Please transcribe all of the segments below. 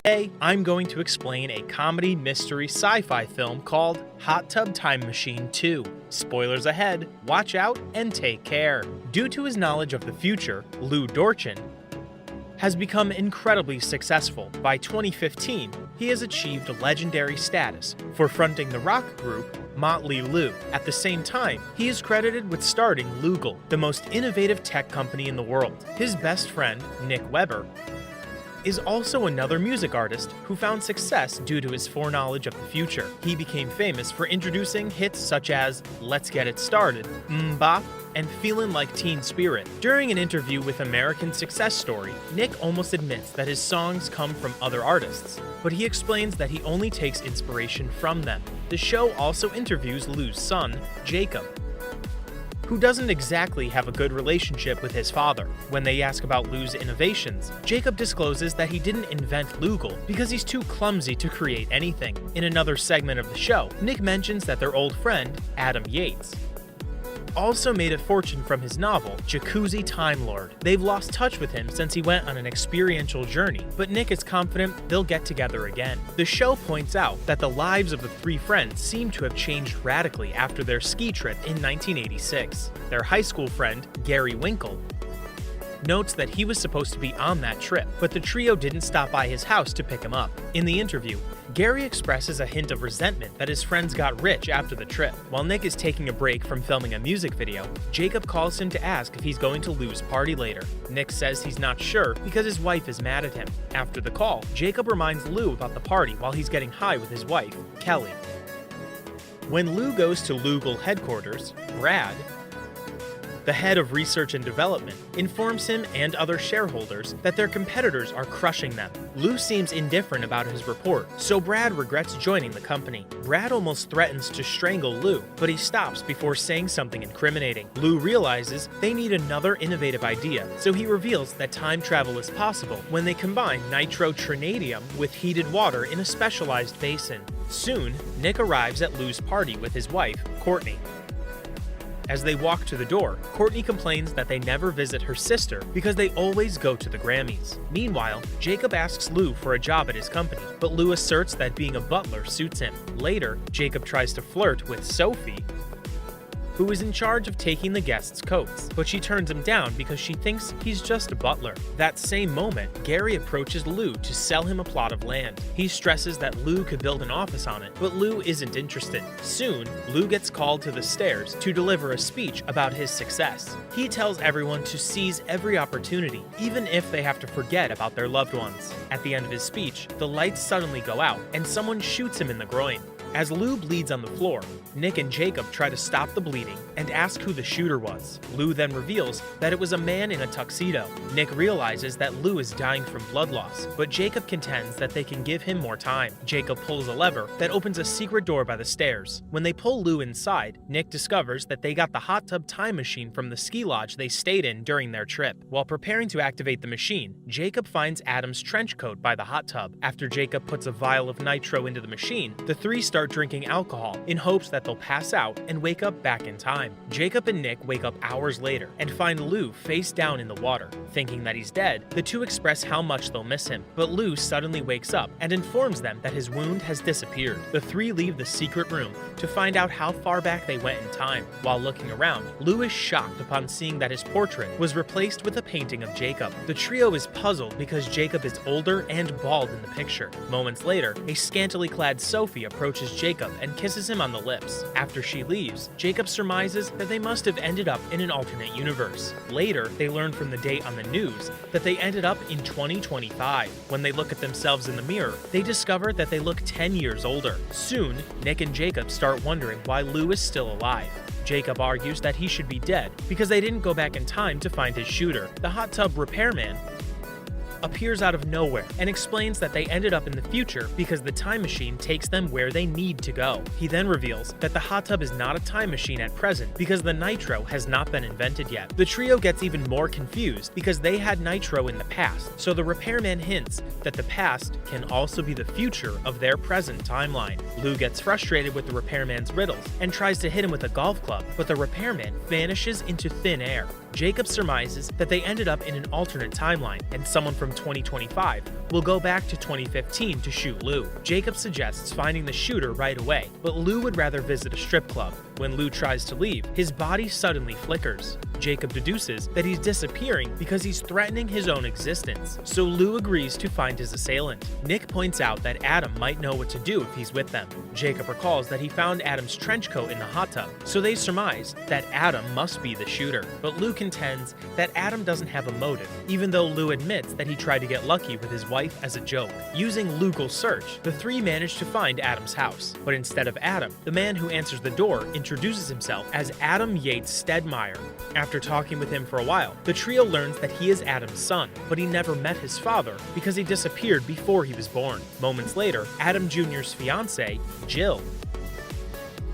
Today, I'm going to explain a comedy mystery sci-fi film called Hot Tub Time Machine 2. Spoilers ahead, watch out, and take care. Due to his knowledge of the future, Lou Dorchin has become incredibly successful. By 2015, he has achieved legendary status for fronting the rock group Motley Lue. At the same time, he is credited with starting Loogle, the most innovative tech company in the world. His best friend, Nick Weber, is also another music artist who found success due to his foreknowledge of the future. He became famous for introducing hits such as Let's Get It Started, Bop, and Feelin' Like Teen Spirit. During an interview with American Success Story, Nick almost admits that his songs come from other artists, but he explains that he only takes inspiration from them. The show also interviews Lou's son, Jacob, who doesn't exactly have a good relationship with his father. When they ask about Lou's innovations, Jacob discloses that he didn't invent Loogle because he's too clumsy to create anything. In another segment of the show, Nick mentions that their old friend, Adam Yates, also made a fortune from his novel, Jacuzzi Time Lord. They've lost touch with him since he went on an experiential journey, but Nick is confident they'll get together again. The show points out that the lives of the three friends seem to have changed radically after their ski trip in 1986. Their high school friend, Gary Winkle, notes that he was supposed to be on that trip, but the trio didn't stop by his house to pick him up. In the interview, Gary expresses a hint of resentment that his friends got rich after the trip. While Nick is taking a break from filming a music video, Jacob calls him to ask if he's going to Lou's party later. Nick says he's not sure because his wife is mad at him. After the call, Jacob reminds Lou about the party while he's getting high with his wife, Kelly. When Lou goes to Loogle headquarters, Brad, the head of research and development, informs him and other shareholders that their competitors are crushing them. Lou seems indifferent about his report, so Brad regrets joining the company. Brad almost threatens to strangle Lou, but he stops before saying something incriminating. Lou realizes they need another innovative idea, so he reveals that time travel is possible when they combine nitrotrinadium with heated water in a specialized basin. Soon, Nick arrives at Lou's party with his wife, Courtney. As they walk to the door, Courtney complains that they never visit her sister because they always go to the Grammys. Meanwhile, Jacob asks Lou for a job at his company, but Lou asserts that being a butler suits him. Later, Jacob tries to flirt with Sophie, who is in charge of taking the guests' coats, but she turns him down because she thinks he's just a butler. That same moment, Gary approaches Lou to sell him a plot of land. He stresses that Lou could build an office on it, but Lou isn't interested. Soon, Lou gets called to the stairs to deliver a speech about his success. He tells everyone to seize every opportunity, even if they have to forget about their loved ones. At the end of his speech, the lights suddenly go out, and someone shoots him in the groin. As Lou bleeds on the floor, Nick and Jacob try to stop the bleeding and ask who the shooter was. Lou then reveals that it was a man in a tuxedo. Nick realizes that Lou is dying from blood loss, but Jacob contends that they can give him more time. Jacob pulls a lever that opens a secret door by the stairs. When they pull Lou inside, Nick discovers that they got the hot tub time machine from the ski lodge they stayed in during their trip. While preparing to activate the machine, Jacob finds Adam's trench coat by the hot tub. After Jacob puts a vial of nitro into the machine, the three start drinking alcohol in hopes that they'll pass out and wake up back in time. Jacob and Nick wake up hours later and find Lou face down in the water. Thinking that he's dead, the two express how much they'll miss him, but Lou suddenly wakes up and informs them that his wound has disappeared. The three leave the secret room to find out how far back they went in time. While looking around, Lou is shocked upon seeing that his portrait was replaced with a painting of Jacob. The trio is puzzled because Jacob is older and bald in the picture. Moments later, a scantily clad Sophie approaches Jacob and kisses him on the lips. After she leaves, Jacob surmises that they must have ended up in an alternate universe. Later, they learn from the date on the news that they ended up in 2025. When they look at themselves in the mirror, they discover that they look 10 years older. Soon, Nick and Jacob start wondering why Lou is still alive. Jacob argues that he should be dead because they didn't go back in time to find his shooter. The hot tub repairman appears out of nowhere and explains that they ended up in the future because the time machine takes them where they need to go. He then reveals that the hot tub is not a time machine at present because the nitro has not been invented yet. The trio gets even more confused because they had nitro in the past, so the repairman hints that the past can also be the future of their present timeline. Lou gets frustrated with the repairman's riddles and tries to hit him with a golf club, but the repairman vanishes into thin air. Jacob surmises that they ended up in an alternate timeline, and someone from 2025 will go back to 2015 to shoot Lou. Jacob suggests finding the shooter right away, but Lou would rather visit a strip club. When Lou tries to leave, his body suddenly flickers. Jacob deduces that he's disappearing because he's threatening his own existence, so Lou agrees to find his assailant. Nick points out that Adam might know what to do if he's with them. Jacob recalls that he found Adam's trench coat in the hot tub, so they surmise that Adam must be the shooter. But Lou contends that Adam doesn't have a motive, even though Lou admits that he tried to get lucky with his wife as a joke. Using Lugal search, the three manage to find Adam's house, but instead of Adam, the man who answers the door introduces himself as Adam Yates Stedmeyer. After talking with him for a while, the trio learns that he is Adam's son, but he never met his father because he disappeared before he was born. Moments later, Adam Jr.'s fiancée, Jill,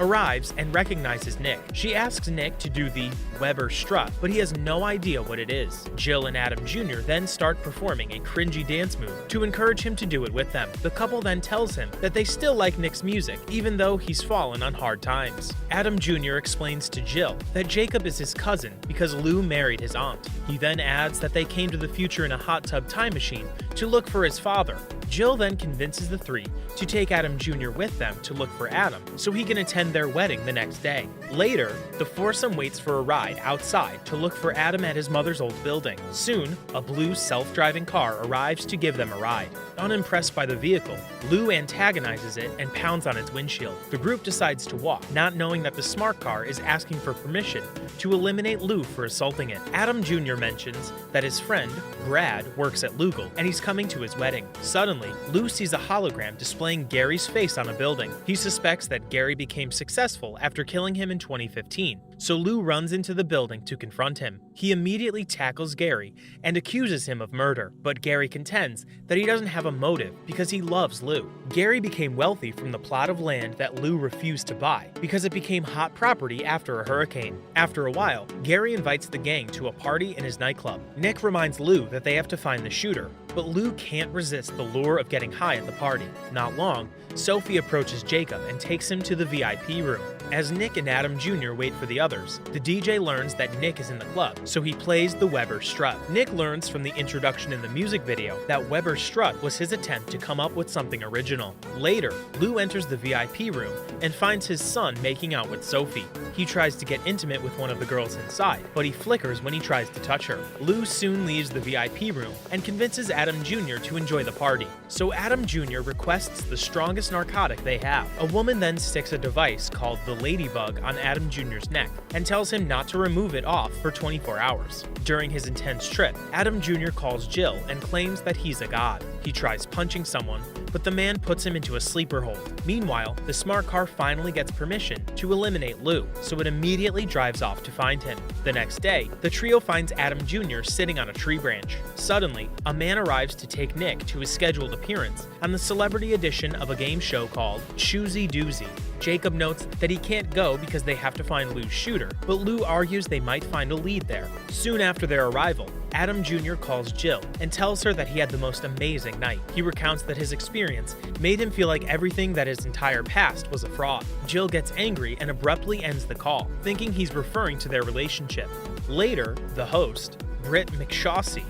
arrives and recognizes Nick. She asks Nick to do the Weber strut, but he has no idea what it is. Jill and Adam Jr. then start performing a cringy dance move to encourage him to do it with them. The couple then tells him that they still like Nick's music, even though he's fallen on hard times. Adam Jr. explains to Jill that Jacob is his cousin because Lou married his aunt. He then adds that they came to the future in a hot tub time machine to look for his father. Jill then convinces the three to take Adam Jr. with them to look for Adam, so he can attend their wedding the next day. Later, the foursome waits for a ride outside to look for Adam at his mother's old building. Soon, a blue self-driving car arrives to give them a ride. Unimpressed by the vehicle, Lou antagonizes it and pounds on its windshield. The group decides to walk, not knowing that the smart car is asking for permission to eliminate Lou for assaulting it. Adam Jr. mentions that his friend, Brad, works at Lugal, and he's coming to his wedding. Suddenly, Lou sees a hologram displaying Gary's face on a building. He suspects that Gary became successful after killing him in 2015, so Lou runs into the building to confront him. He immediately tackles Gary and accuses him of murder, but Gary contends that he doesn't have a motive because he loves Lou. Gary became wealthy from the plot of land that Lou refused to buy because it became hot property after a hurricane. After a while, Gary invites the gang to a party in his nightclub. Nick reminds Lou that they have to find the shooter, but Lou can't resist the lure of getting high at the party. Not long, Sophie approaches Jacob and takes him to the VIP room. As Nick and Adam Jr. wait for the others, the DJ learns that Nick is in the club, so he plays the Weber strut. Nick learns from the introduction in the music video that Weber strut was his attempt to come up with something original. Later, Lou enters the VIP room and finds his son making out with Sophie. He tries to get intimate with one of the girls inside, but he flickers when he tries to touch her. Lou soon leaves the VIP room and convinces Adam Jr. to enjoy the party, so Adam Jr. requests the strongest narcotic they have. A woman then sticks a device called the ladybug on Adam Jr.'s neck and tells him not to remove it off for 24 hours. During his intense trip, Adam Jr. calls Jill and claims that he's a god. He tries punching someone, but the man puts him into a sleeper hold. Meanwhile, the smart car finally gets permission to eliminate Lou, so it immediately drives off to find him. The next day, the trio finds Adam Jr. sitting on a tree branch. Suddenly, a man arrives to take Nick to his scheduled appearance on the celebrity edition of a game show called Choosy Doozy. Jacob notes that he can't go because they have to find Lou's shooter, but Lou argues they might find a lead there. Soon after their arrival, Adam Jr. calls Jill and tells her that he had the most amazing night. He recounts that his experience made him feel like everything that his entire past was a fraud. Jill gets angry and abruptly ends the call, thinking he's referring to their relationship. Later, the host, Britt McShawsey,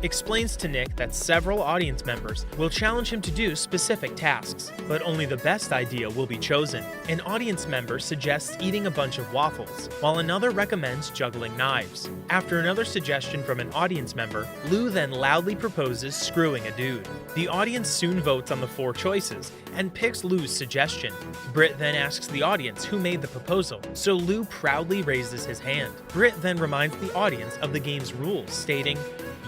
explains to Nick that several audience members will challenge him to do specific tasks, but only the best idea will be chosen. An audience member suggests eating a bunch of waffles, while another recommends juggling knives. After another suggestion from an audience member, Lou then loudly proposes screwing a dude. The audience soon votes on the 4 choices and picks Lou's suggestion. Britt then asks the audience who made the proposal, so Lou proudly raises his hand. Britt then reminds the audience of the game's rules, stating,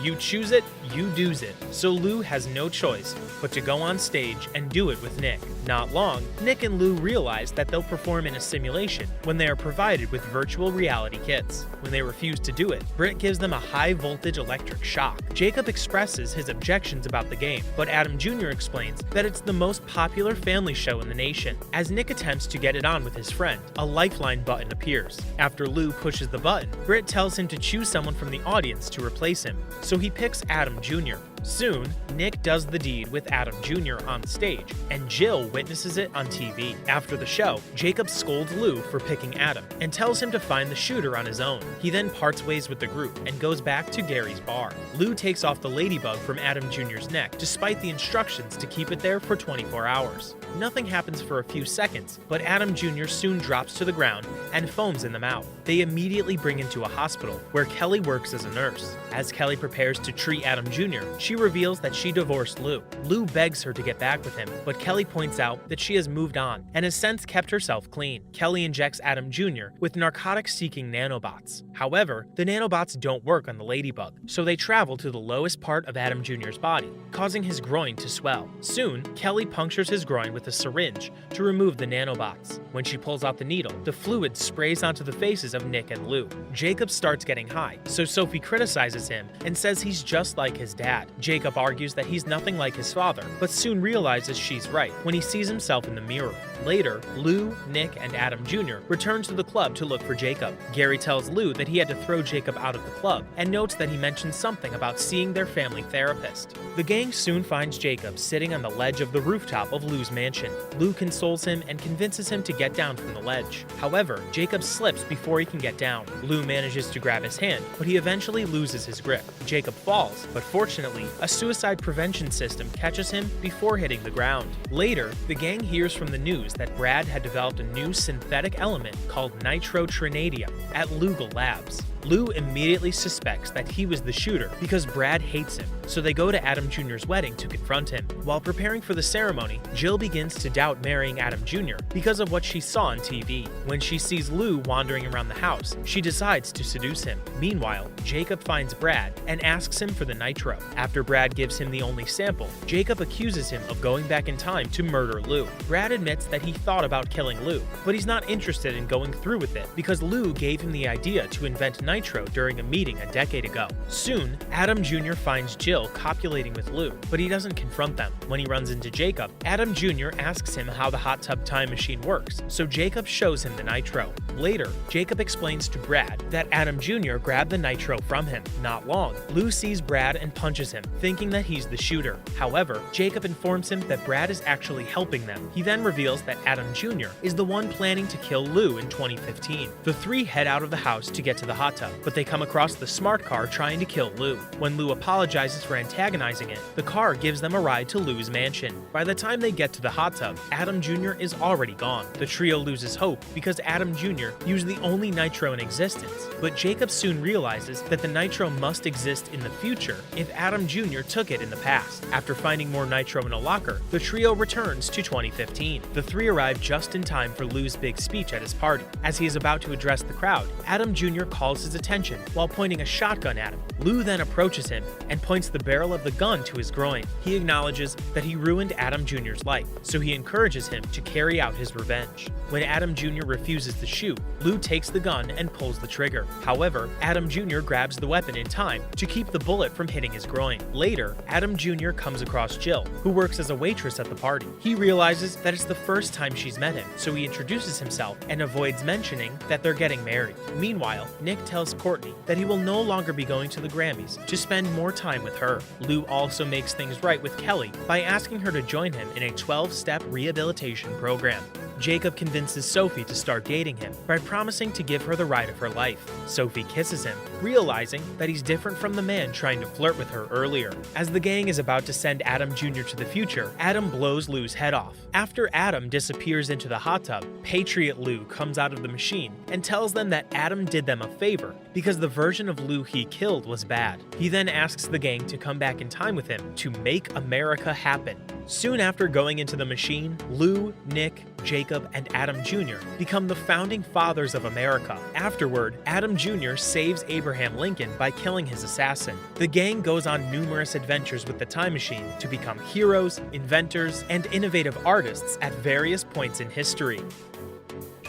"You choose it, you do's it," so Lou has no choice but to go on stage and do it with Nick. Not long, Nick and Lou realize that they'll perform in a simulation when they are provided with virtual reality kits. When they refuse to do it, Britt gives them a high-voltage electric shock. Jacob expresses his objections about the game, but Adam Jr. explains that it's the most popular family show in the nation. As Nick attempts to get it on with his friend, a lifeline button appears. After Lou pushes the button, Britt tells him to choose someone from the audience to replace him, so he picks Adam Jr. Soon, Nick does the deed with Adam Jr. on stage, and Jill witnesses it on TV. After the show, Jacob scolds Lou for picking Adam and tells him to find the shooter on his own. He then parts ways with the group and goes back to Gary's bar. Lou takes off the ladybug from Adam Jr.'s neck despite the instructions to keep it there for 24 hours. Nothing happens for a few seconds, but Adam Jr. soon drops to the ground and foams in the mouth. They immediately bring him to a hospital where Kelly works as a nurse. As Kelly prepares to treat Adam Jr., she reveals that she divorced Lou. Lou begs her to get back with him, but Kelly points out that she has moved on and has since kept herself clean. Kelly injects Adam Jr. with narcotic-seeking nanobots. However, the nanobots don't work on the ladybug, so they travel to the lowest part of Adam Jr.'s body, causing his groin to swell. Soon, Kelly punctures his groin with a syringe to remove the nanobots. When she pulls out the needle, the fluid sprays onto the faces of Nick and Lou. Jacob starts getting high, so Sophie criticizes him and says he's just like his dad. Jacob argues that he's nothing like his father, but soon realizes she's right when he sees himself in the mirror. Later, Lou, Nick, and Adam Jr. return to the club to look for Jacob. Gary tells Lou that he had to throw Jacob out of the club and notes that he mentioned something about seeing their family therapist. The gang soon finds Jacob sitting on the ledge of the rooftop of Lou's mansion. Lou consoles him and convinces him to get down from the ledge. However, Jacob slips before he can get down. Lou manages to grab his hand, but he eventually loses his grip. Jacob falls, but fortunately, a suicide prevention system catches him before hitting the ground. Later, the gang hears from the news that Brad had developed a new synthetic element called nitrotrinadium at Lugal Labs. Lou immediately suspects that he was the shooter because Brad hates him, so they go to Adam Jr.'s wedding to confront him. While preparing for the ceremony, Jill begins to doubt marrying Adam Jr. because of what she saw on TV. When she sees Lou wandering around the house, she decides to seduce him. Meanwhile, Jacob finds Brad and asks him for the nitro. After Brad gives him the only sample, Jacob accuses him of going back in time to murder Lou. Brad admits that he thought about killing Lou, but he's not interested in going through with it because Lou gave him the idea to invent nitro during a meeting a decade ago. Soon, Adam Jr. finds Jill copulating with Lou, but he doesn't confront them. When he runs into Jacob, Adam Jr. asks him how the hot tub time machine works, so Jacob shows him the nitro. Later, Jacob explains to Brad that Adam Jr. grabbed the nitro from him. Not long, Lou sees Brad and punches him, thinking that he's the shooter. However, Jacob informs him that Brad is actually helping them. He then reveals that Adam Jr. is the one planning to kill Lou in 2015. The three head out of the house to get to the hot tub, but they come across the smart car trying to kill Lou. When Lou apologizes for antagonizing it, the car gives them a ride to Lou's mansion. By the time they get to the hot tub, Adam Jr. is already gone. The trio loses hope because Adam Jr. used the only nitro in existence, but Jacob soon realizes that the nitro must exist in the future if Adam Jr. took it in the past. After finding more nitro in a locker, the trio returns to 2015. The three arrive just in time for Lou's big speech at his party. As he is about to address the crowd, Adam Jr. calls his attention while pointing a shotgun at him. Lou then approaches him and points the barrel of the gun to his groin. He acknowledges that he ruined Adam Jr.'s life, so he encourages him to carry out his revenge. When Adam Jr. refuses to shoot, Lou takes the gun and pulls the trigger. However, Adam Jr. grabs the weapon in time to keep the bullet from hitting his groin. Later, Adam Jr. comes across Jill, who works as a waitress at the party. He realizes that it's the first time she's met him, so he introduces himself and avoids mentioning that they're getting married. Meanwhile, Nick tells Courtney that he will no longer be going to the Grammys to spend more time with her. Lou also makes things right with Kelly by asking her to join him in a 12-step rehabilitation program. Jacob convinces Sophie to start dating him by promising to give her the ride of her life. Sophie kisses him, realizing that he's different from the man trying to flirt with her earlier. As the gang is about to send Adam Jr. to the future, Adam blows Lou's head off. After Adam disappears into the hot tub, Patriot Lou comes out of the machine and tells them that Adam did them a favor because the version of Lou he killed was bad. He then asks the gang to come back in time with him to make America happen. Soon after going into the machine, Lou, Nick, Jacob, and Adam Jr. become the founding fathers of America. Afterward, Adam Jr. saves Abraham Lincoln by killing his assassin. The gang goes on numerous adventures with the time machine to become heroes, inventors, and innovative artists at various points in history.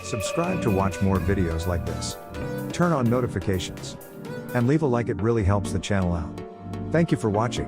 Subscribe to watch more videos like this. Turn on notifications. And leave a like, it really helps the channel out. Thank you for watching.